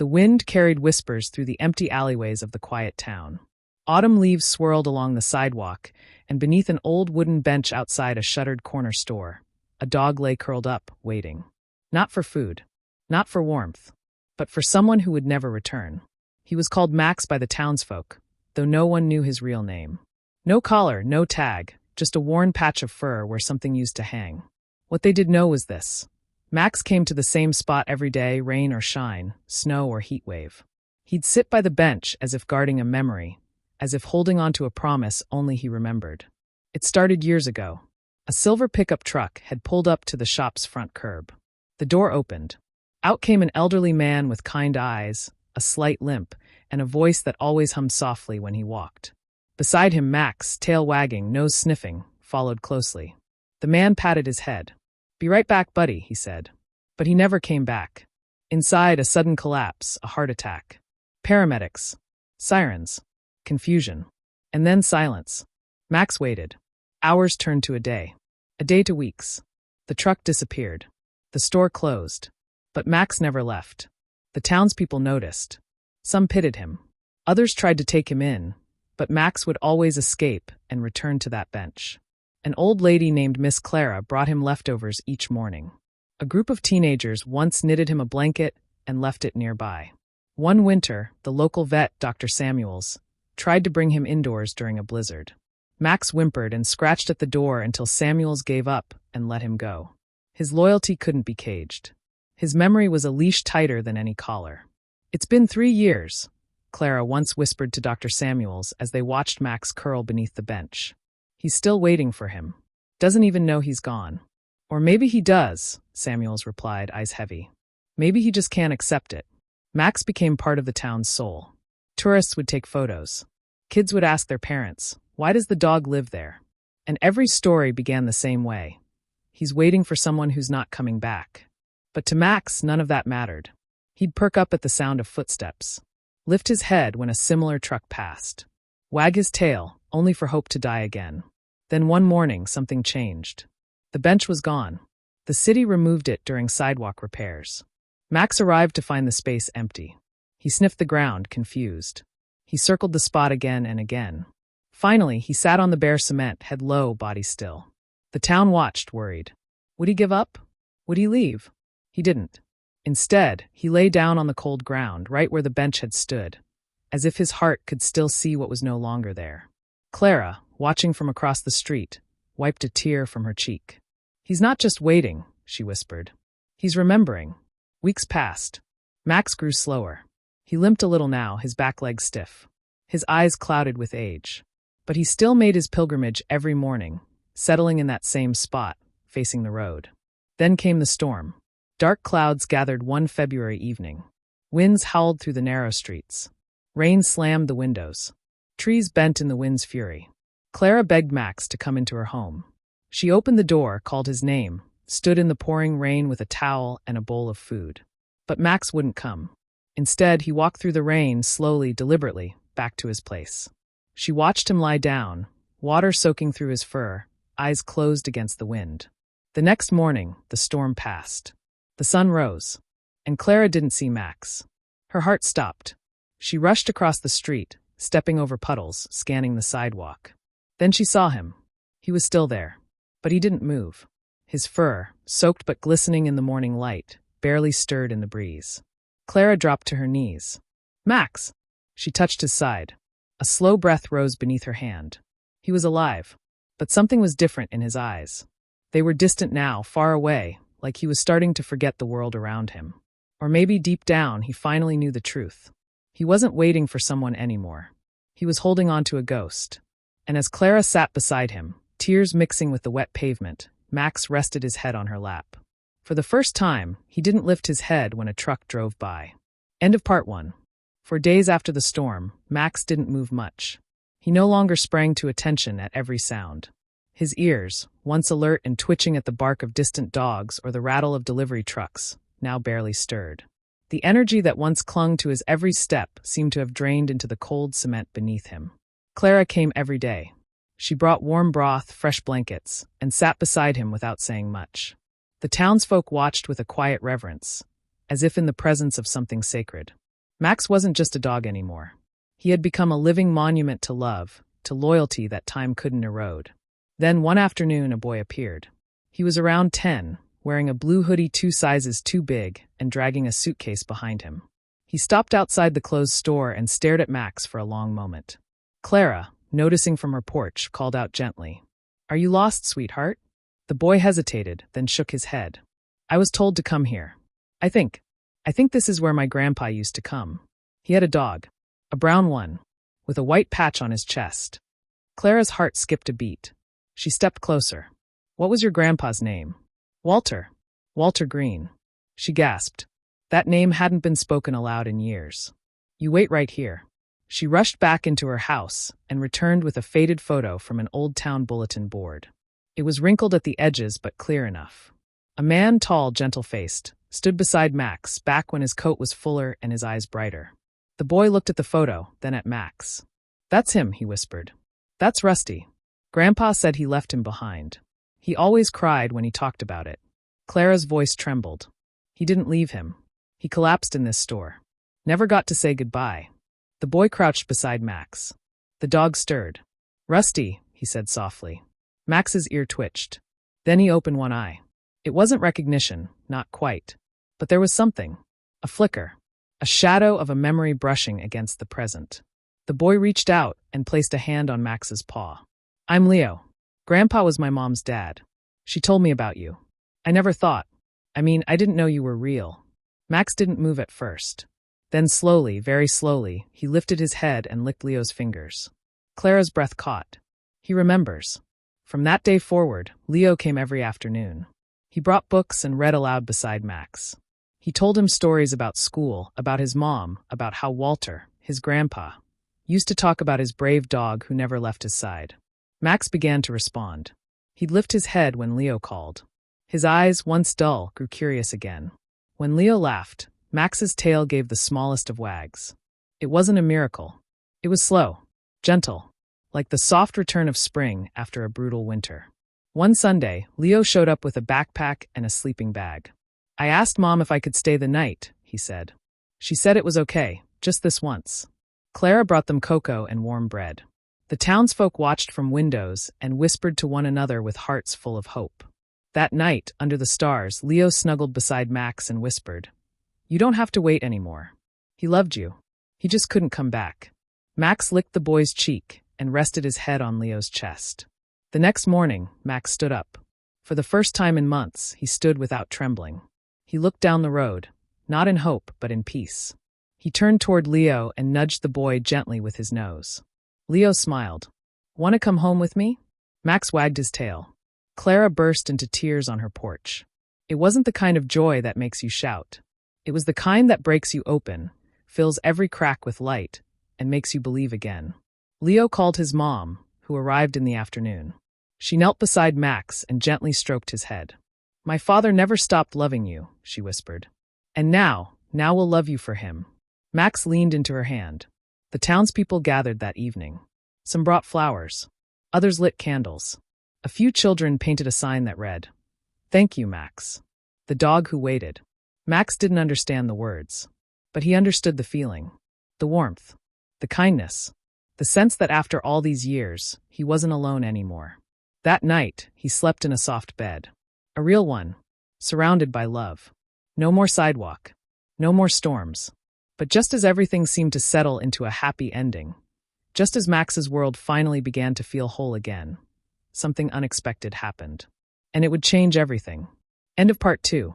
The wind carried whispers through the empty alleyways of the quiet town. Autumn leaves swirled along the sidewalk, and beneath an old wooden bench outside a shuttered corner store, a dog lay curled up, waiting. Not for food, not for warmth, but for someone who would never return. He was called Max by the townsfolk, though no one knew his real name. No collar, no tag, just a worn patch of fur where something used to hang. What they did know was this. Max came to the same spot every day, rain or shine, snow or heat wave. He'd sit by the bench as if guarding a memory, as if holding on to a promise only he remembered. It started years ago. A silver pickup truck had pulled up to the shop's front curb. The door opened. Out came an elderly man with kind eyes, a slight limp, and a voice that always hummed softly when he walked. Beside him, Max, tail wagging, nose sniffing, followed closely. The man patted his head. "Be right back, buddy," he said. But he never came back. Inside, a sudden collapse, a heart attack. Paramedics. Sirens. Confusion. And then silence. Max waited. Hours turned to a day to weeks. The truck disappeared. The store closed. But Max never left. The townspeople noticed. Some pitied him. Others tried to take him in, but Max would always escape and return to that bench. An old lady named Miss Clara brought him leftovers each morning. A group of teenagers once knitted him a blanket and left it nearby. One winter, the local vet, Dr. Samuels, tried to bring him indoors during a blizzard. Max whimpered and scratched at the door until Samuels gave up and let him go. His loyalty couldn't be caged. His memory was a leash tighter than any collar. "It's been 3 years," Clara once whispered to Dr. Samuels as they watched Max curl beneath the bench. "He's still waiting for him. Doesn't even know he's gone." "Or maybe he does," Samuels replied, eyes heavy. "Maybe he just can't accept it." Max became part of the town's soul. Tourists would take photos. Kids would ask their parents, "Why does the dog live there?" And every story began the same way. He's waiting for someone who's not coming back. But to Max, none of that mattered. He'd perk up at the sound of footsteps, lift his head when a similar truck passed, wag his tail, only for hope to die again. Then one morning, something changed. The bench was gone. The city removed it during sidewalk repairs. Max arrived to find the space empty. He sniffed the ground, confused. He circled the spot again and again. Finally, he sat on the bare cement, head low, body still. The town watched, worried. Would he give up? Would he leave? He didn't. Instead, he lay down on the cold ground, right where the bench had stood, as if his heart could still see what was no longer there. Clara, watching from across the street, wiped a tear from her cheek. "He's not just waiting," she whispered. "He's remembering." Weeks passed. Max grew slower. He limped a little now, his back legs stiff. His eyes clouded with age. But he still made his pilgrimage every morning, settling in that same spot, facing the road. Then came the storm. Dark clouds gathered one February evening. Winds howled through the narrow streets. Rain slammed the windows. Trees bent in the wind's fury. Clara begged Max to come into her home. She opened the door, called his name, stood in the pouring rain with a towel and a bowl of food. But Max wouldn't come. Instead, he walked through the rain, slowly, deliberately, back to his place. She watched him lie down, water soaking through his fur, eyes closed against the wind. The next morning, the storm passed. The sun rose, and Clara didn't see Max. Her heart stopped. She rushed across the street, stepping over puddles, scanning the sidewalk. Then she saw him. He was still there, but he didn't move. His fur, soaked but glistening in the morning light, barely stirred in the breeze. Clara dropped to her knees. "Max!" She touched his side. A slow breath rose beneath her hand. He was alive, but something was different in his eyes. They were distant now, far away, like he was starting to forget the world around him. Or maybe deep down, he finally knew the truth. He wasn't waiting for someone anymore. He was holding on to a ghost. And as Clara sat beside him, tears mixing with the wet pavement, Max rested his head on her lap. For the first time, he didn't lift his head when a truck drove by. End of part 1. For days after the storm, Max didn't move much. He no longer sprang to attention at every sound. His ears, once alert and twitching at the bark of distant dogs or the rattle of delivery trucks, now barely stirred. The energy that once clung to his every step seemed to have drained into the cold cement beneath him. Clara came every day. She brought warm broth, fresh blankets, and sat beside him without saying much. The townsfolk watched with a quiet reverence, as if in the presence of something sacred. Max wasn't just a dog anymore. He had become a living monument to love, to loyalty that time couldn't erode. Then one afternoon a boy appeared. He was around 10, wearing a blue hoodie 2 sizes too big and dragging a suitcase behind him. He stopped outside the closed store and stared at Max for a long moment. Clara, noticing from her porch, called out gently, "Are you lost, sweetheart?" The boy hesitated, then shook his head. "I was told to come here. I think this is where my grandpa used to come. He had a dog, a brown one, with a white patch on his chest." Clara's heart skipped a beat. She stepped closer. "What was your grandpa's name?" "Walter. Walter Green." She gasped. That name hadn't been spoken aloud in years. "You wait right here." She rushed back into her house and returned with a faded photo from an old town bulletin board. It was wrinkled at the edges but clear enough. A man, tall, gentle-faced, stood beside Max back when his coat was fuller and his eyes brighter. The boy looked at the photo, then at Max. "That's him," he whispered. "That's Rusty. Grandpa said he left him behind. He always cried when he talked about it." Clara's voice trembled. "He didn't leave him. He collapsed in this store. Never got to say goodbye." The boy crouched beside Max. The dog stirred. "Rusty," he said softly. Max's ear twitched. Then he opened one eye. It wasn't recognition, not quite. But there was something. A flicker. A shadow of a memory brushing against the present. The boy reached out and placed a hand on Max's paw. "I'm Leo. Grandpa was my mom's dad. She told me about you. I never thought. I didn't know you were real." Max didn't move at first. Then slowly, very slowly, he lifted his head and licked Leo's fingers. Clara's breath caught. He remembers. From that day forward, Leo came every afternoon. He brought books and read aloud beside Max. He told him stories about school, about his mom, about how Walter, his grandpa, used to talk about his brave dog who never left his side. Max began to respond. He'd lift his head when Leo called. His eyes, once dull, grew curious again. When Leo laughed, Max's tail gave the smallest of wags. It wasn't a miracle. It was slow, gentle, like the soft return of spring after a brutal winter. One Sunday, Leo showed up with a backpack and a sleeping bag. "I asked Mom if I could stay the night," he said. "She said it was okay, just this once." Clara brought them cocoa and warm bread. The townsfolk watched from windows and whispered to one another with hearts full of hope. That night, under the stars, Leo snuggled beside Max and whispered, "You don't have to wait anymore. He loved you. He just couldn't come back." Max licked the boy's cheek and rested his head on Leo's chest. The next morning, Max stood up. For the first time in months, he stood without trembling. He looked down the road, not in hope, but in peace. He turned toward Leo and nudged the boy gently with his nose. Leo smiled. "Want to come home with me?" Max wagged his tail. Clara burst into tears on her porch. It wasn't the kind of joy that makes you shout. It was the kind that breaks you open, fills every crack with light, and makes you believe again. Leo called his mom, who arrived in the afternoon. She knelt beside Max and gently stroked his head. "My father never stopped loving you," she whispered. "And now we'll love you for him." Max leaned into her hand. The townspeople gathered that evening. Some brought flowers. Others lit candles. A few children painted a sign that read, "Thank you, Max. The dog who waited." Max didn't understand the words, but he understood the feeling, the warmth, the kindness, the sense that after all these years, he wasn't alone anymore. That night, he slept in a soft bed. A real one, surrounded by love. No more sidewalk. No more storms. But just as everything seemed to settle into a happy ending, just as Max's world finally began to feel whole again, something unexpected happened. And it would change everything. End of part 2.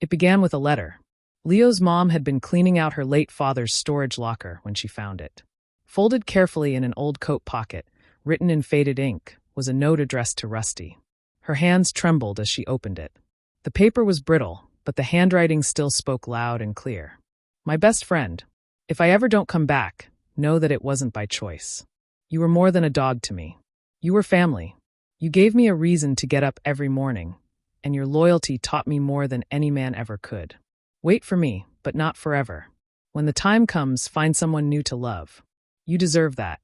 It began with a letter. Leo's mom had been cleaning out her late father's storage locker when she found it. Folded carefully in an old coat pocket, written in faded ink, was a note addressed to Rusty. Her hands trembled as she opened it. The paper was brittle, but the handwriting still spoke loud and clear. "My best friend, if I ever don't come back, know that it wasn't by choice. You were more than a dog to me. You were family. You gave me a reason to get up every morning, and your loyalty taught me more than any man ever could. Wait for me, but not forever. When the time comes, find someone new to love. You deserve that.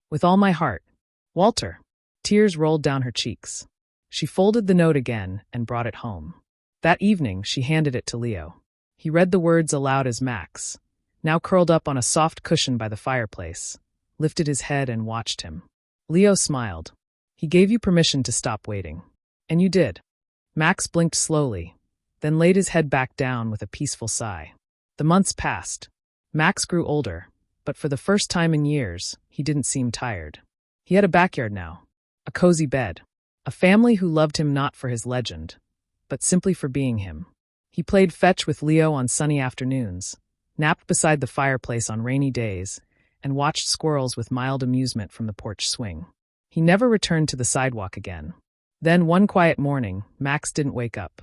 With all my heart. Walter." Tears rolled down her cheeks. She folded the note again and brought it home. That evening, she handed it to Leo. He read the words aloud as Max, now curled up on a soft cushion by the fireplace, lifted his head and watched him. Leo smiled. He gave you permission to stop waiting. And you did. Max blinked slowly, then laid his head back down with a peaceful sigh. The months passed. Max grew older, but for the first time in years, he didn't seem tired. He had a backyard now, a cozy bed, a family who loved him not for his legend, but simply for being him. He played fetch with Leo on sunny afternoons, napped beside the fireplace on rainy days, and watched squirrels with mild amusement from the porch swing. He never returned to the sidewalk again. Then one quiet morning, Max didn't wake up.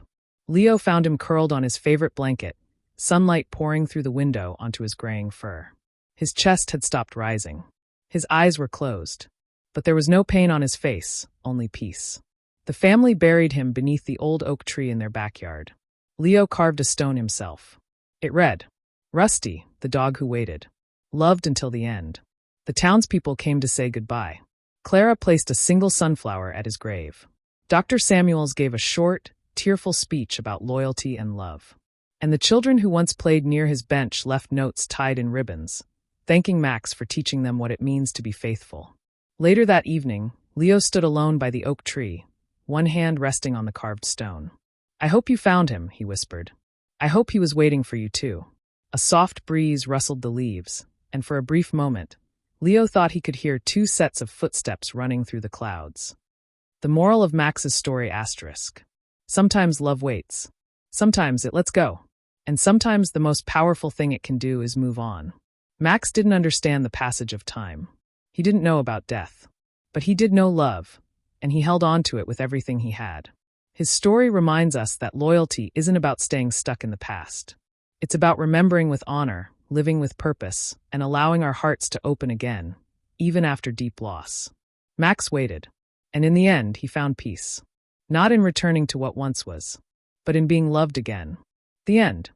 Leo found him curled on his favorite blanket, sunlight pouring through the window onto his graying fur. His chest had stopped rising. His eyes were closed. But there was no pain on his face, only peace. The family buried him beneath the old oak tree in their backyard. Leo carved a stone himself. It read, "Rusty, the dog who waited. Loved until the end." The townspeople came to say goodbye. Clara placed a single sunflower at his grave. Dr. Samuels gave a short, tearful speech about loyalty and love. And the children who once played near his bench left notes tied in ribbons, thanking Max for teaching them what it means to be faithful. Later that evening, Leo stood alone by the oak tree, one hand resting on the carved stone. "I hope you found him," he whispered. "I hope he was waiting for you too." A soft breeze rustled the leaves, and for a brief moment, Leo thought he could hear two sets of footsteps running through the clouds. The moral of Max's story asterisk. Sometimes love waits. Sometimes it lets go. And sometimes the most powerful thing it can do is move on. Max didn't understand the passage of time. He didn't know about death. But he did know love, and he held on to it with everything he had. His story reminds us that loyalty isn't about staying stuck in the past. It's about remembering with honor, living with purpose, and allowing our hearts to open again, even after deep loss. Max waited, and in the end he found peace. Not in returning to what once was, but in being loved again. The end.